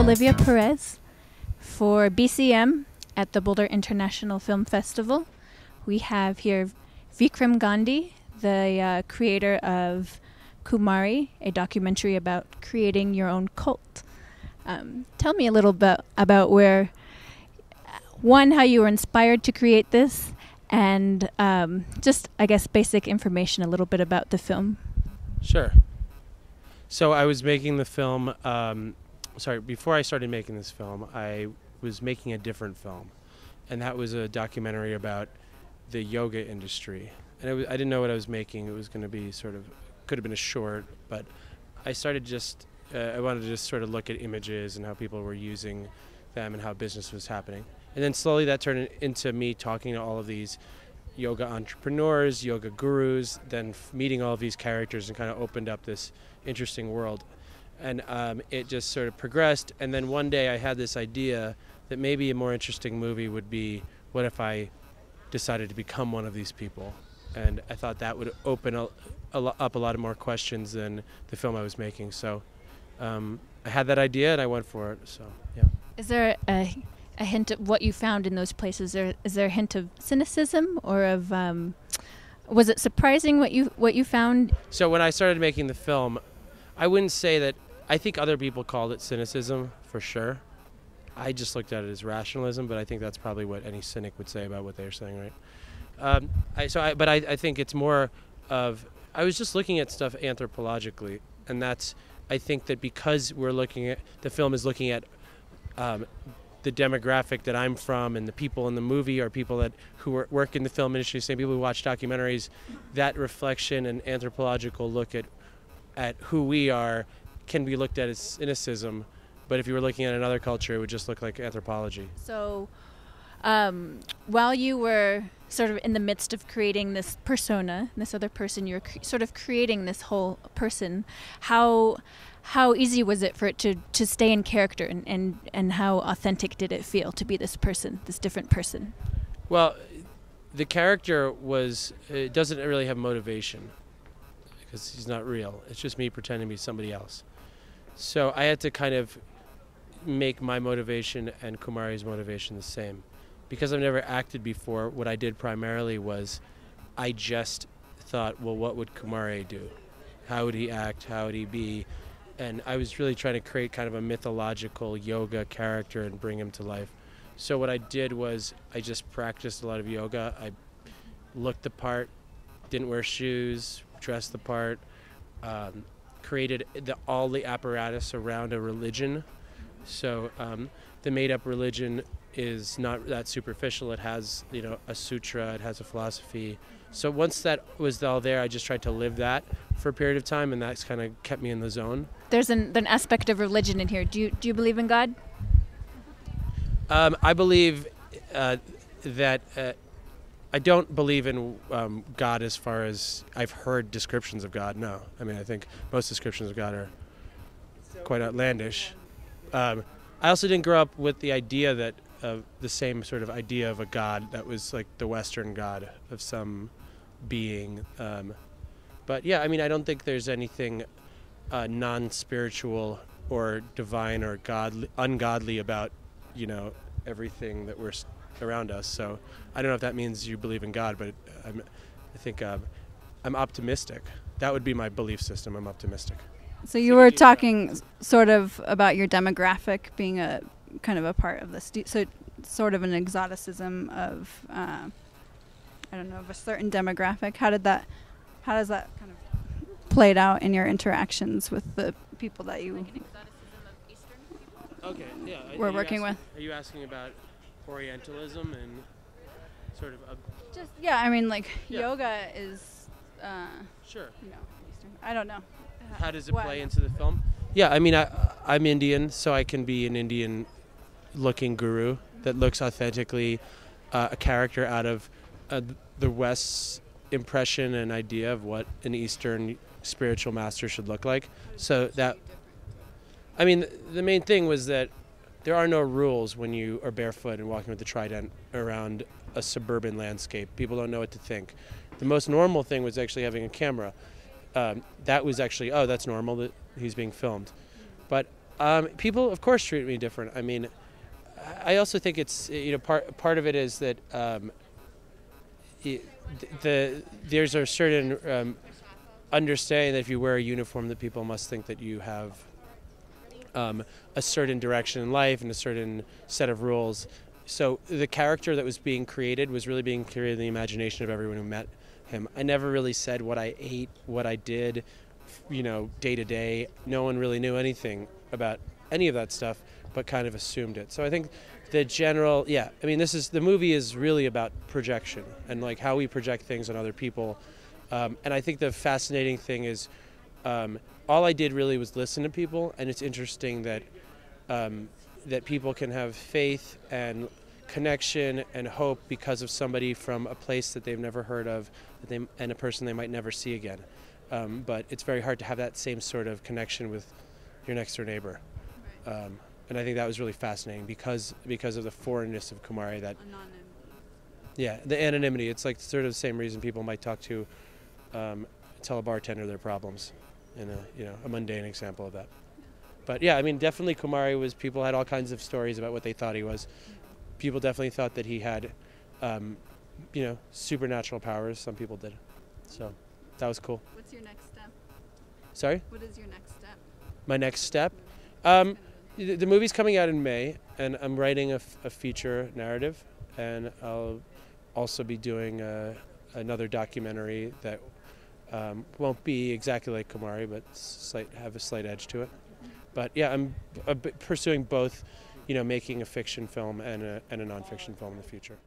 Olivia Perez for BCM at the Boulder International Film Festival. We have here Vikram Gandhi, the creator of Kumari, a documentary about creating your own cult. Tell me a little bit about how you were inspired to create this, and just, I guess, basic information a little bit about the film. Sure. So I was making the film, before I started making this film, I was making a different film. And that was a documentary about the yoga industry. And I didn't know what I was making. It was going to be could have been a short, but I started I wanted to just sort of look at images and how people were using them and how business was happening. And then slowly that turned into me talking to all of these yoga entrepreneurs, yoga gurus, then meeting all of these characters, and kind of opened up this interesting world. And it just sort of progressed. And then one day I had this idea that maybe a more interesting movie would be, what if I decided to become one of these people? And I thought that would open up a lot of more questions than the film I was making. So I had that idea and I went for it. So yeah. Is there a hint of what you found in those places? Is there a hint of cynicism, or of was it surprising what you found? So when I started making the film, I wouldn't say that. I think other people called it cynicism for sure. I just looked at it as rationalism, but I think that's probably what any cynic would say about what they're saying, right? I think it's more of, I was just looking at stuff anthropologically, and I think that because the film is looking at the demographic that I'm from, and the people in the movie are people who work in the film industry, same people who watch documentaries, that reflection and anthropological look at who we are can be looked at as cynicism, but if you were looking at another culture, it would just look like anthropology. So while you were sort of in the midst of creating this persona, this other person, you're sort of creating this whole person, how easy was it for it to stay in character, and how authentic did it feel to be this person, this different person? Well, the character doesn't really have motivation, because he's not real. It's just me pretending to be somebody else. So I had to kind of make my motivation and Kumari's motivation the same. Because I've never acted before, what I did primarily was I just thought, well, what would Kumari do? How would he act? How would he be? And I was really trying to create kind of a mythological yoga character and bring him to life. So what I did was I just practiced a lot of yoga. I looked the part, didn't wear shoes, dressed the part, created all the apparatus around a religion. So the made-up religion is not that superficial. It has, a sutra, it has a philosophy. So once that was all there, I just tried to live that for a period of time, and that's kind of kept me in the zone. There's an aspect of religion in here. Do you believe in God? I believe that I don't believe in God as far as I've heard descriptions of God. No, I mean, I think most descriptions of God are quite outlandish. I also didn't grow up with the idea that the same sort of idea of a God that was like the Western God of some being. But yeah, I mean, I don't think there's anything non-spiritual or divine or ungodly about, everything that we're around us. So I don't know if that means you believe in God, but I think I'm optimistic. That would be my belief system. I'm optimistic. So you were talking sort of about your demographic being a kind of a part of this. So sort of an exoticism of, of a certain demographic. How does that kind of played out in your interactions with the people that you were working with? Are you asking about Orientalism and sort of yoga is sure. Eastern. I don't know. How does it play into the film? Yeah, I mean, I'm Indian, so I can be an Indian-looking guru that looks authentically a character out of the West's impression and idea of what an Eastern spiritual master should look like. So that, I mean, the main thing was that there are no rules when you are barefoot and walking with the trident around a suburban landscape. People don't know what to think. The most normal thing was actually having a camera. That was actually, that's normal that he's being filmed. But People, of course, treat me different. I mean, I also think it's, part of it is that there's a certain understanding that if you wear a uniform, that people must think that you have a certain direction in life and a certain set of rules. So the character that was being created was really being created in the imagination of everyone who met him. I never really said what I ate, what I did, day to day. No one really knew anything about any of that stuff, but kind of assumed it. So I think the general, the movie is really about projection and like how we project things on other people. And I think the fascinating thing is all I did really was listen to people, and it's interesting that that people can have faith and connection and hope because of somebody from a place that they've never heard of, and a person they might never see again. But it's very hard to have that same sort of connection with your next door neighbor. And I think that was really fascinating because of the foreignness of Kumari. That anonymity. Yeah, the anonymity. It's like sort of the same reason people might talk to, tell a bartender their problems, in a mundane example of that. But yeah, I mean, definitely Kumari was. People had all kinds of stories about what they thought he was. People definitely thought that he had, supernatural powers. Some people did. So that was cool. What's your next step? Sorry? What is your next step? My next step? The movie's coming out in May, and I'm writing a feature narrative, and I'll also be doing another documentary that won't be exactly like Kumari, but have a slight edge to it. But yeah, I'm pursuing both, making a fiction film and a nonfiction film in the future.